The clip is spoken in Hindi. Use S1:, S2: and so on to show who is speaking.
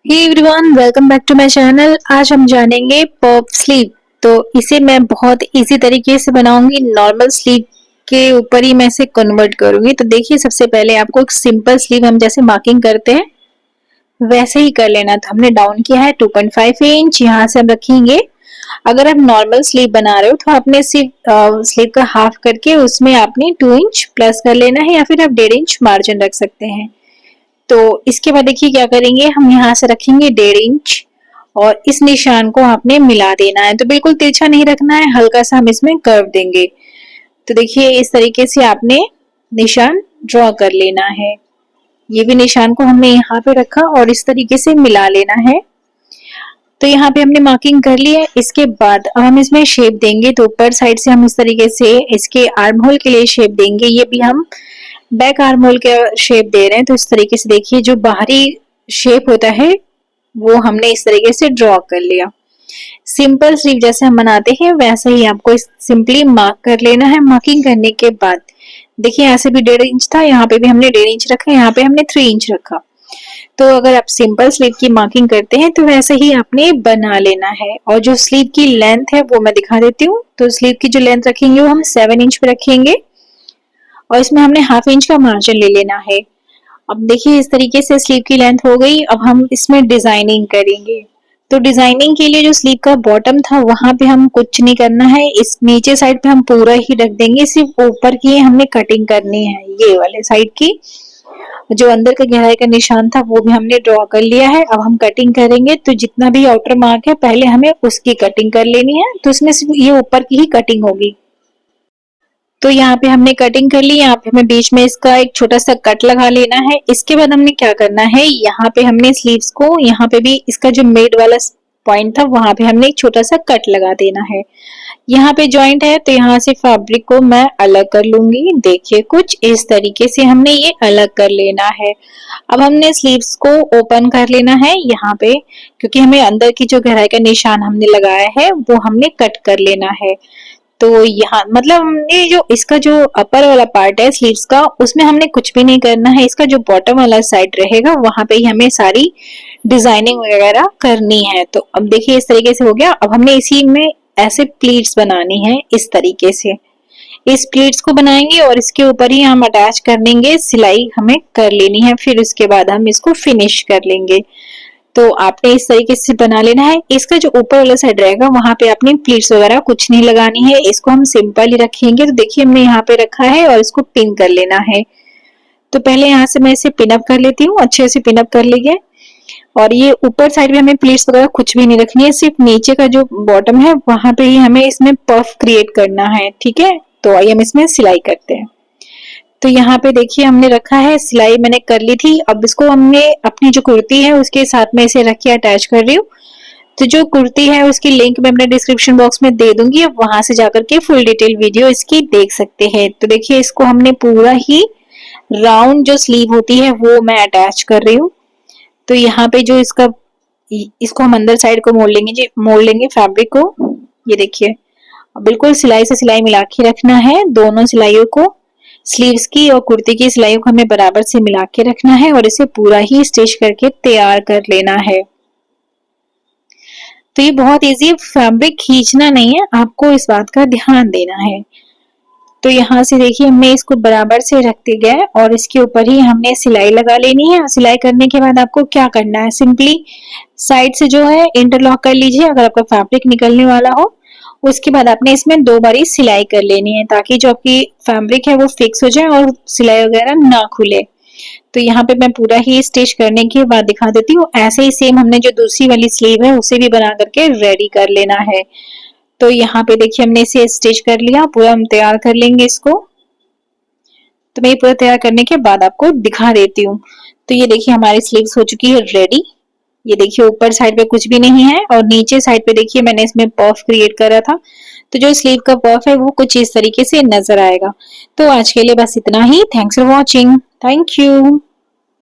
S1: Hey everyone, welcome back to my channel. आज हम जानेंगे पफ स्लीव। तो इसे मैं बहुत इजी तरीके से बनाऊंगी। नॉर्मल स्लीव के ऊपर ही मैं इसे कन्वर्ट करूंगी। तो देखिए, सबसे पहले आपको एक सिंपल स्लीव हम जैसे मार्किंग करते हैं वैसे ही कर लेना। तो हमने डाउन किया है 2.5 इंच, यहाँ से हम रखेंगे। अगर आप नॉर्मल स्लीव बना रहे हो तो आपने सिर्फ स्लीव का हाफ करके उसमें आपने 2 इंच प्लस कर लेना है, या फिर आप 1.5 इंच मार्जिन रख सकते हैं। तो इसके बाद देखिए क्या करेंगे, हम यहाँ से रखेंगे 1.5 इंच और इस निशान को आपने मिला देना है। तो बिल्कुल तिरछा नहीं रखना है, हल्का सा हम इसमें कर्व देंगे। तो देखिए इस तरीके से आपने निशान ड्रॉ कर लेना है। ये भी निशान को हमने यहाँ पे रखा और इस तरीके से मिला लेना है। तो यहाँ पे हमने मार्किंग कर ली है। इसके बाद अब हम इसमें शेप देंगे। तो ऊपर साइड से हम इस तरीके से इसके आर्म होल के लिए शेप देंगे। ये भी हम बैक आर्म होल के शेप दे रहे हैं। तो इस तरीके से देखिए, जो बाहरी शेप होता है वो हमने इस तरीके से ड्रॉ कर लिया। सिंपल स्लीव जैसे हम बनाते हैं वैसे ही आपको सिंपली मार्क कर लेना है। मार्किंग करने के बाद देखिए, यहाँ से भी 1.5 इंच था, यहाँ पे भी हमने 1.5 इंच रखा, यहाँ पे हमने 3 इंच रखा। तो अगर आप सिंपल स्लीव की मार्किंग करते हैं तो वैसे ही आपने बना लेना है। और जो स्लीव की लेंथ है वो मैं दिखा देती हूँ। तो स्लीव की जो लेंथ रखेंगे वो हम 7 इंच पे रखेंगे और इसमें हमने हाफ इंच का मार्जिन ले लेना है। अब देखिए इस तरीके से स्लीव की लेंथ हो गई। अब हम इसमें डिजाइनिंग करेंगे। तो डिजाइनिंग के लिए जो स्लीव का बॉटम था वहां पे हम कुछ नहीं करना है। इस नीचे साइड पे हम पूरा ही रख देंगे, सिर्फ ऊपर की हमने कटिंग करनी है। ये वाले साइड की जो अंदर का गहराई का निशान था वो भी हमने ड्रॉ कर लिया है। अब हम कटिंग करेंगे। तो जितना भी आउटर मार्क है पहले हमें उसकी कटिंग कर लेनी है। तो इसमें सिर्फ ये ऊपर की ही कटिंग होगी। तो यहाँ पे हमने कटिंग कर ली। यहाँ पे हमें बीच में इसका एक छोटा सा कट लगा लेना है। इसके बाद हमने क्या करना है, यहाँ पे हमने स्लीव्स को, यहाँ पे भी इसका जो मिड वाला पॉइंट था वहां पे हमने एक छोटा सा कट लगा देना है। यहाँ पे जॉइंट है तो यहाँ से फैब्रिक को मैं अलग कर लूंगी। देखिए कुछ इस तरीके से हमने ये अलग कर लेना है। अब हमने स्लीव्स को ओपन कर लेना है यहाँ पे, क्योंकि हमें अंदर की जो गहराई का निशान हमने लगाया है वो हमने कट कर लेना है। तो यहाँ मतलब हमने जो इसका जो अपर वाला पार्ट है स्लीव्स का, उसमें हमने कुछ भी नहीं करना है। इसका जो बॉटम वाला साइड रहेगा वहां पे ही हमें सारी डिजाइनिंग वगैरह करनी है। तो अब देखिए इस तरीके से हो गया। अब हमने इसी में ऐसे प्लीट्स बनानी है। इस तरीके से इस प्लीट्स को बनाएंगे और इसके ऊपर ही हम अटैच कर लेंगे। सिलाई हमें कर लेनी है, फिर उसके बाद हम इसको फिनिश कर लेंगे। तो आपने इस तरीके से बना लेना है। इसका जो ऊपर वाला साइड रहेगा वहां पे आपने प्लीट्स वगैरह कुछ नहीं लगानी है। इसको हम सिंपल ही रखेंगे। तो देखिए हमने यहाँ पे रखा है और इसको पिन कर लेना है। तो पहले यहाँ से मैं इसे पिन अप कर लेती हूँ। अच्छे से पिन अप कर लीजिए। और ये ऊपर साइड में हमें प्लीट्स वगैरह कुछ भी नहीं रखनी है, सिर्फ नीचे का जो बॉटम है वहां पे ही हमें इसमें पफ क्रिएट करना है। ठीक है, तो आइए हम इसमें सिलाई करते हैं। तो यहाँ पे देखिए हमने रखा है, सिलाई मैंने कर ली थी। अब इसको हमने अपनी जो कुर्ती है उसके साथ में इसे रख के अटैच कर रही हूँ। तो जो कुर्ती है उसकी लिंक मैं अपने डिस्क्रिप्शन बॉक्स में दे दूंगी। अब वहां से जाकर के फुल डिटेल वीडियो इसकी देख सकते हैं। तो देखिए इसको हमने पूरा ही राउंड जो स्लीव होती है वो मैं अटैच कर रही हूँ। तो यहाँ पे जो इसको हम अंदर साइड को मोड़ लेंगे जी, मोड़ लेंगे फैब्रिक को। ये देखिए बिल्कुल सिलाई से सिलाई मिला के रखना है। दोनों सिलाइयों को, स्लीव्स की और कुर्ती की सिलाइयों को हमें बराबर से मिला के रखना है और इसे पूरा ही स्टिच करके तैयार कर लेना है। तो ये बहुत इजी, फैब्रिक खींचना नहीं है, आपको इस बात का ध्यान देना है। तो यहाँ से देखिए हमने इसको बराबर से रखते गए और इसके ऊपर ही हमने सिलाई लगा लेनी है। सिलाई करने के बाद आपको क्या करना है, सिंपली साइड से जो है इंटरलॉक कर लीजिए अगर आपका फैब्रिक निकलने वाला हो। उसके बाद आपने इसमें 2 बारी सिलाई कर लेनी है, ताकि जो आपकी फैब्रिक है वो फिक्स हो जाए और सिलाई वगैरह ना खुले। तो यहाँ पे मैं पूरा ही स्टिच करने के बाद दिखा देती हूँ। ऐसे ही सेम हमने जो दूसरी वाली स्लीव है उसे भी बना करके रेडी कर लेना है। तो यहाँ पे देखिए हमने इसे स्टिच कर लिया, पूरा हम तैयार कर लेंगे इसको। तो मैं ये पूरा तैयार करने के बाद आपको दिखा देती हूँ। तो ये देखिए हमारी स्लीव्स हो चुकी है रेडी। ये देखिए ऊपर साइड पे कुछ भी नहीं है और नीचे साइड पे देखिए मैंने इसमें पफ क्रिएट करा था। तो जो स्लीव का पफ है वो कुछ इस तरीके से नजर आएगा। तो आज के लिए बस इतना ही। Thanks for watching. Thank you.